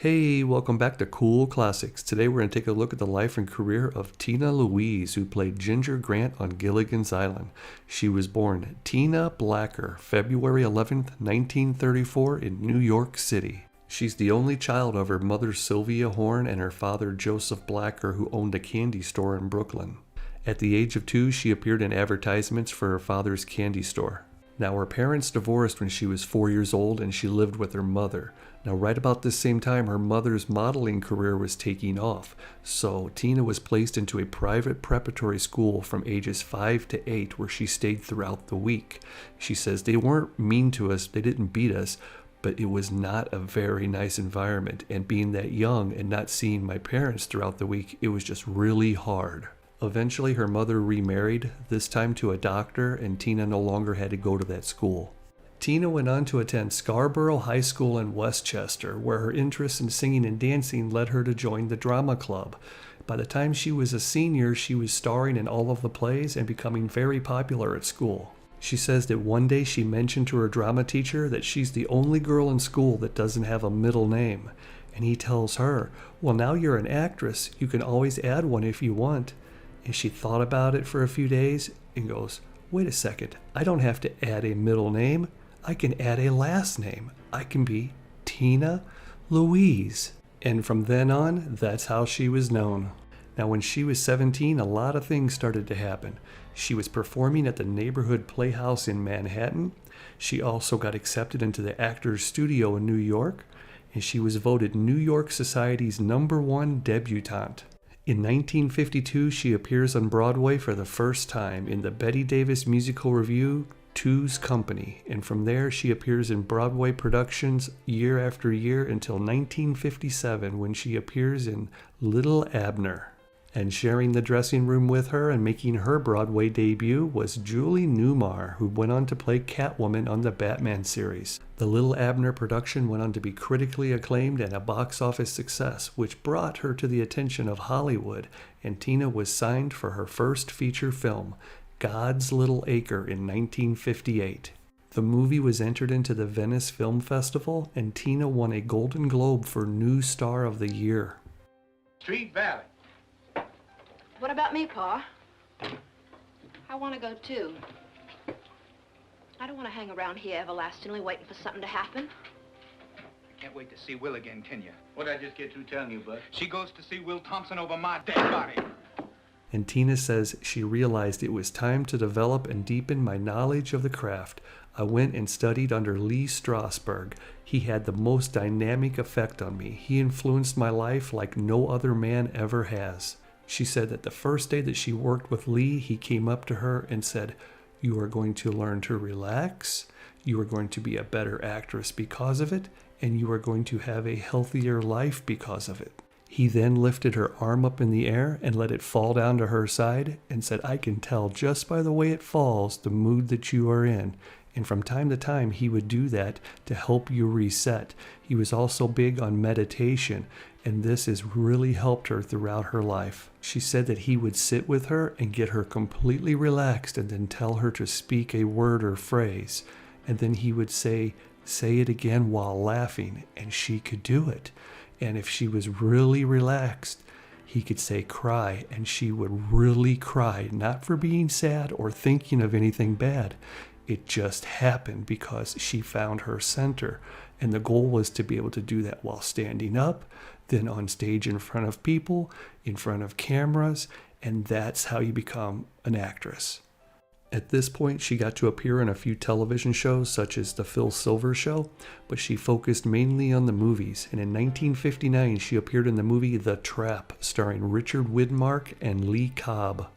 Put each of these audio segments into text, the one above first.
Hey, welcome back to Cool Classics. Today we're going to take a look at the life and career of Tina Louise, who played Ginger Grant on Gilligan's Island. She was born Tina Blacker, February 11th, 1934 in New York City. She's the only child of her mother Sylvia Horn and her father Joseph Blacker, who owned a candy store in Brooklyn. At the age of 2, she appeared in advertisements for her father's candy store. Now, her parents divorced when she was 4 years old and she lived with her mother. Now, right about this same time, her mother's modeling career was taking off. So Tina was placed into a private preparatory school from ages 5 to 8 where she stayed throughout the week. She says they weren't mean to us, they didn't beat us, but it was not a very nice environment. And being that young and not seeing my parents throughout the week, it was just really hard. Eventually, her mother remarried, this time to a doctor, and Tina no longer had to go to that school. Tina went on to attend Scarborough High School in Westchester, where her interest in singing and dancing led her to join the drama club. By the time she was a senior, she was starring in all of the plays and becoming very popular at school. She says that one day she mentioned to her drama teacher that she's the only girl in school that doesn't have a middle name. And he tells her, "Well, now you're an actress, you can always add one if you want." And she thought about it for a few days and goes, "Wait a second, I don't have to add a middle name. I can add a last name. I can be Tina Louise." And from then on, that's how she was known. Now, when she was 17, a lot of things started to happen. She was performing at the neighborhood playhouse in Manhattan. She also got accepted into the Actors Studio in New York, and she was voted New York Society's #1 debutante. In 1952, she appears on Broadway for the first time in the Bette Davis musical revue, Two's Company, and from there she appears in Broadway productions year after year until 1957 when she appears in Lil Abner. And sharing the dressing room with her and making her Broadway debut was Julie Newmar, who went on to play Catwoman on the Batman series. The Lil Abner production went on to be critically acclaimed and a box office success, which brought her to the attention of Hollywood, and Tina was signed for her first feature film, God's Little Acre, in 1958. The movie was entered into the Venice Film Festival, and Tina won a Golden Globe for New Star of the Year. Street Valley. What about me, Pa? I want to go, too. I don't want to hang around here everlastingly waiting for something to happen. I can't wait to see Will again, can you? What'd I just get through telling you, Bud? She goes to see Will Thompson over my dead body. And Tina says she realized it was time to develop and deepen my knowledge of the craft. I went and studied under Lee Strasberg. He had the most dynamic effect on me. He influenced my life like no other man ever has. She said that the first day that she worked with Lee, he came up to her and said, "You are going to learn to relax, you are going to be a better actress because of it, and you are going to have a healthier life because of it." He then lifted her arm up in the air and let it fall down to her side and said, "I can tell just by the way it falls the mood that you are in." And from time to time, he would do that to help you reset. He was also big on meditation, and this has really helped her throughout her life. She said that he would sit with her and get her completely relaxed and then tell her to speak a word or phrase. And then he would say it again while laughing, and she could do it. And if she was really relaxed, he could say cry, and she would really cry, not for being sad or thinking of anything bad. It just happened because she found her center. And the goal was to be able to do that while standing up, then on stage in front of people, in front of cameras, and that's how you become an actress. At this point, she got to appear in a few television shows such as The Phil Silvers Show, but she focused mainly on the movies. And in 1959, she appeared in the movie The Trap, starring Richard Widmark and Lee Cobb.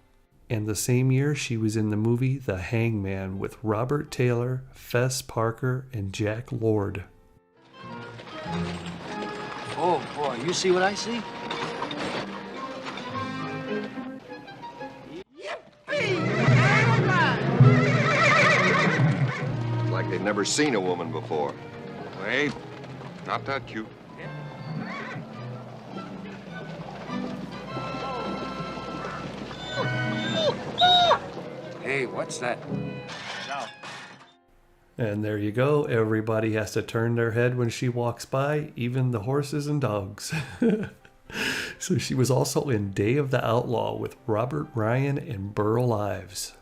And the same year, she was in the movie The Hangman with Robert Taylor, Fess Parker, and Jack Lord. Oh, boy, you see what I see? Like they'd never seen a woman before. Wait, not that cute. Hey, what's that? And there you go. Everybody has to turn their head when she walks by, even the horses and dogs. So she was also in Day of the Outlaw with Robert Ryan and Burl Ives.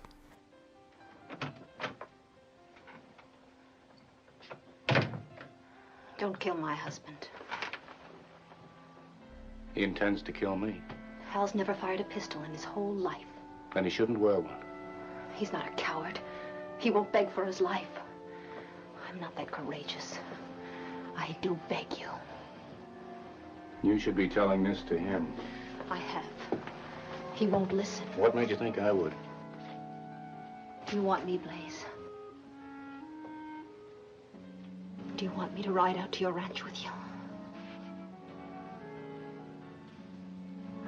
Don't kill my husband. He intends to kill me. Hal's never fired a pistol in his whole life. Then he shouldn't wear one. He's not a coward. He won't beg for his life. I'm not that courageous. I do beg you. You should be telling this to him. I have. He won't listen. What made you think I would? Do you want me, Blaze? Do you want me to ride out to your ranch with you?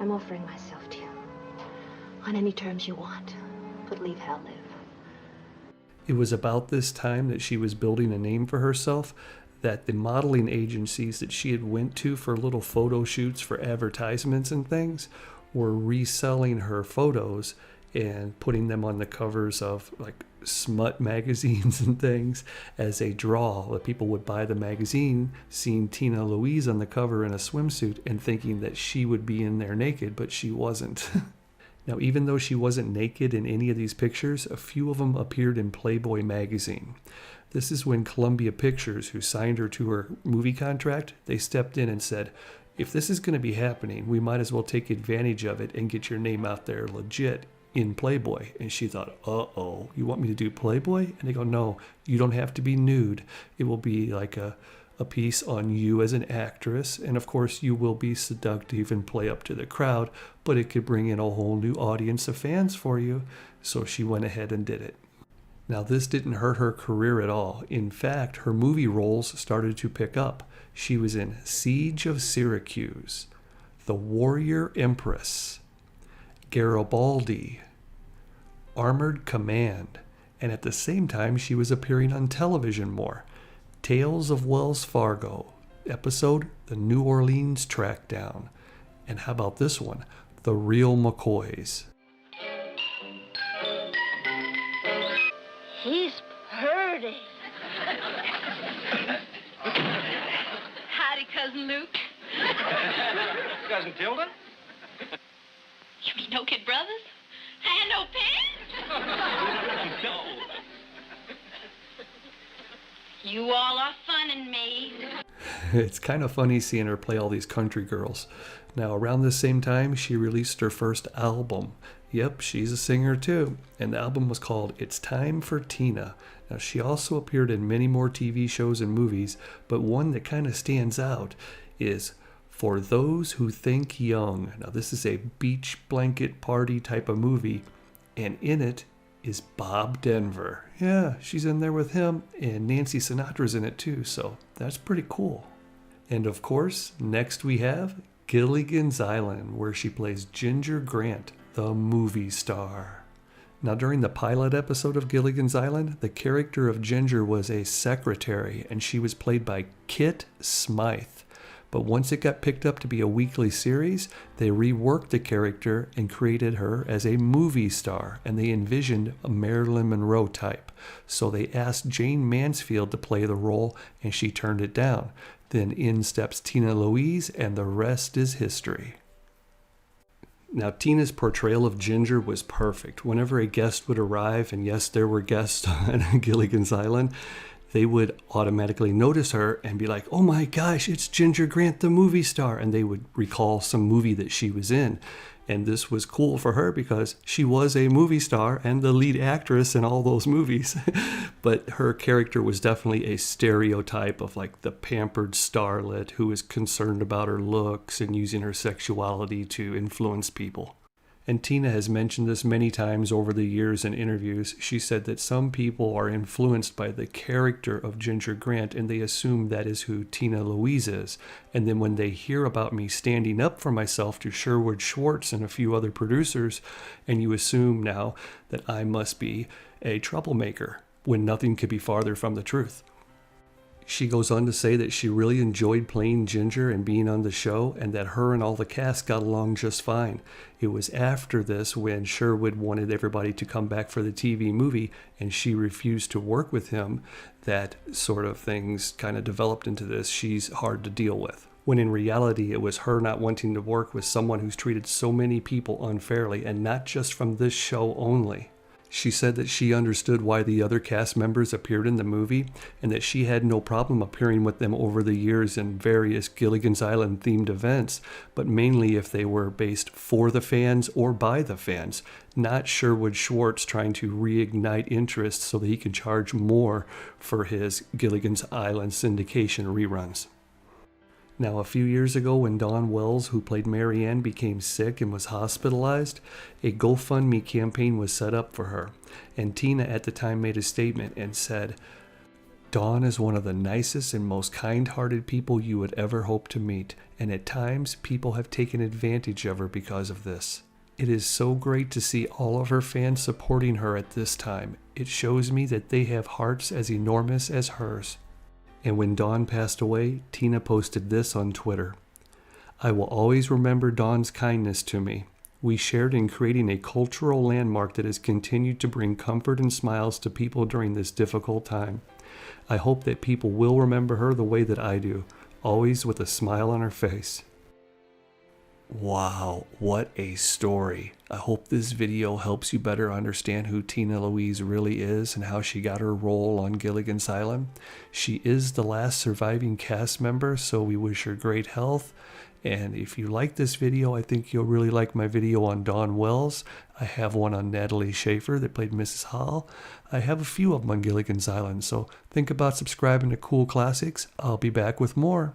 I'm offering myself to you. On any terms you want. But leave Hal live. It was about this time that she was building a name for herself, that the modeling agencies that she had went to for little photo shoots for advertisements and things were reselling her photos and putting them on the covers of like smut magazines and things as a draw. That people would buy the magazine seeing Tina Louise on the cover in a swimsuit and thinking that she would be in there naked, but she wasn't. Now, even though she wasn't naked in any of these pictures, a few of them appeared in Playboy magazine. This is when Columbia Pictures, who signed her to her movie contract, they stepped in and said, if this is going to be happening, we might as well take advantage of it and get your name out there legit in Playboy. And she thought, uh-oh, you want me to do Playboy? And they go, no, you don't have to be nude. It will be like a piece on you as an actress, and of course you will be seductive and play up to the crowd, but it could bring in a whole new audience of fans for you. So she went ahead and did it. Now, this didn't hurt her career at all. In fact, her movie roles started to pick up. She was in Siege of Syracuse, The Warrior Empress, Garibaldi, Armored Command, and at the same time she was appearing on television more. Tales of Wells Fargo, episode The New Orleans Trackdown. And how about this one? The Real McCoys. He's purty. Howdy, Cousin Luke. Cousin Tilda? You mean no kid brothers? And no pants? No. You all are funning me. It's kind of funny seeing her play all these country girls. Now, around the same time, she released her first album. Yep, she's a singer too. And the album was called It's Time for Tina. Now, she also appeared in many more TV shows and movies, but one that kind of stands out is For Those Who Think Young. Now, this is a beach blanket party type of movie, and in it is Bob Denver. Yeah, she's in there with him, and Nancy Sinatra's in it too, so that's pretty cool. And of course, next we have Gilligan's Island, where she plays Ginger Grant, the movie star. Now, during the pilot episode of Gilligan's Island, the character of Ginger was a secretary, and she was played by Kit Smythe. But once it got picked up to be a weekly series, they reworked the character and created her as a movie star, and they envisioned a Marilyn Monroe type. So they asked Jane Mansfield to play the role, and she turned it down. Then in steps Tina Louise, and the rest is history. Now, Tina's portrayal of Ginger was perfect. Whenever a guest would arrive, and yes, there were guests on Gilligan's Island, they would automatically notice her and be like, oh my gosh, it's Ginger Grant, the movie star. And they would recall some movie that she was in. And this was cool for her because she was a movie star and the lead actress in all those movies. But her character was definitely a stereotype of like the pampered starlet who is concerned about her looks and using her sexuality to influence people. And Tina has mentioned this many times over the years in interviews. She said that some people are influenced by the character of Ginger Grant and they assume that is who Tina Louise is. And then when they hear about me standing up for myself to Sherwood Schwartz and a few other producers, and you assume now that I must be a troublemaker when nothing could be farther from the truth. She goes on to say that she really enjoyed playing Ginger and being on the show, and that her and all the cast got along just fine. It was after this, when Sherwood wanted everybody to come back for the TV movie and she refused to work with him, that sort of things kind of developed into this she's hard to deal with. When in reality it was her not wanting to work with someone who's treated so many people unfairly, and not just from this show only. She said that she understood why the other cast members appeared in the movie, and that she had no problem appearing with them over the years in various Gilligan's Island themed events, but mainly if they were based for the fans or by the fans, not Sherwood Schwartz trying to reignite interest so that he could charge more for his Gilligan's Island syndication reruns. Now, a few years ago, when Dawn Wells, who played Mary Ann, became sick and was hospitalized, a GoFundMe campaign was set up for her. And Tina at the time made a statement and said, "Dawn is one of the nicest and most kind-hearted people you would ever hope to meet, and at times people have taken advantage of her because of this. It is so great to see all of her fans supporting her at this time. It shows me that they have hearts as enormous as hers." And when Dawn passed away, Tina posted this on Twitter: "I will always remember Dawn's kindness to me. We shared in creating a cultural landmark that has continued to bring comfort and smiles to people during this difficult time. I hope that people will remember her the way that I do, always with a smile on her face." Wow, what a story. I hope this video helps you better understand who Tina Louise really is and how she got her role on Gilligan's Island. She is the last surviving cast member, so we wish her great health. And if you like this video, I think you'll really like my video on Dawn Wells. I have one on Natalie Schaefer that played Mrs. Hall. I have a few of them on Gilligan's Island, so think about subscribing to Cool Classics. I'll be back with more.